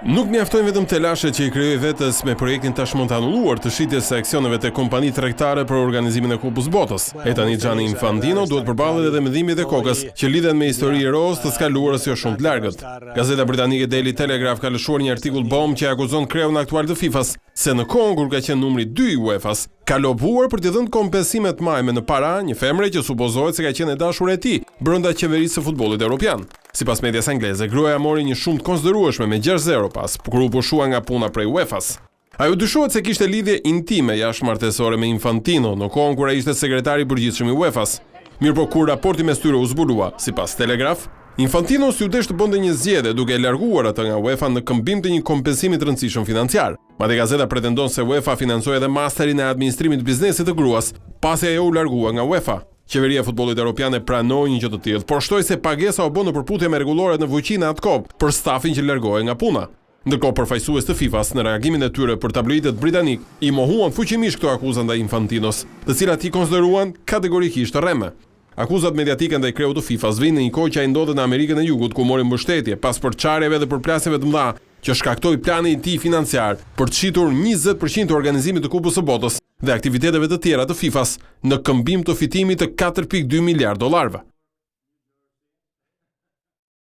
Nuk mjaftojnë vetëm telashet që i krijoi vetes me projektin tashmë të anulluar të shitjes së aksioneve te kompani tregtare për organizimin e Kupës Botës. E tani Gianni Infantino duhet përballet edhe me dhimbjet e kokës që lidhen me histori eroz të skaluarës jo shumë të largët. Gazeta britanike Daily Telegraph ka lëshuar një artikull bomb që akuzon kreun aktual të FIFA-s se në kohën kur ka qenë numri 2 i UEFA-s, ka lobuar për t'i dhënë kompensime të majme në para një femre që supozohet se ka qenë e dashur e tij brenda qeverisë së futbollit evropian. Sipas medias angleze, gruaja mori një shumë të konsiderueshme me 6-0 pas kur u pushua nga puna prej UEFA-s. Ajo dyshohet se kishte lidhje intime jashtëmartësore me Infantino në kohën kur ai ishte sekretari i përgjithshëm i UEFA-s. Mirëpo kur raporti mes tyre u zbulua, sipas Telegraph, Infantino s'u desh të bënte një zgjedhje duke e larguar atë nga UEFA në këmbim të një kompensimi të rëndësishëm financiar. Madje gazeta pretendon se UEFA financoi edhe masterin e administrimit të biznesit të gruas, pasi ajo u largua nga UEFA. Qeveria e futbollit evropian e pranoi një gjë të tillë, por shtoi se pagesa u bë në përputhje me rregulloret në fuqinë atë kohë për stafin që largohej nga puna. Ndërkohë përfaqësues të FIFA-s në reagimin e tyre për tabloidët britanik i mohuan fuqimisht këto akuza ndaj Infantinos, të cilat i konsideruan kategorikisht rreme. Akuzat mediatike ndaj kreut të FIFA-s vinë në një kohë që ai ndodhet në Amerikën e Jugut ku mori mbështetje pas përçarjeve dhe përplasjeve të mëdha që shkaktoi plani i tij financiar për të shitur 20% të organizimit të Kupës së Botës dhe aktiviteteve të tjera të FIFA-s në këmbim të fitimit të 4.2 miliard dollarëve.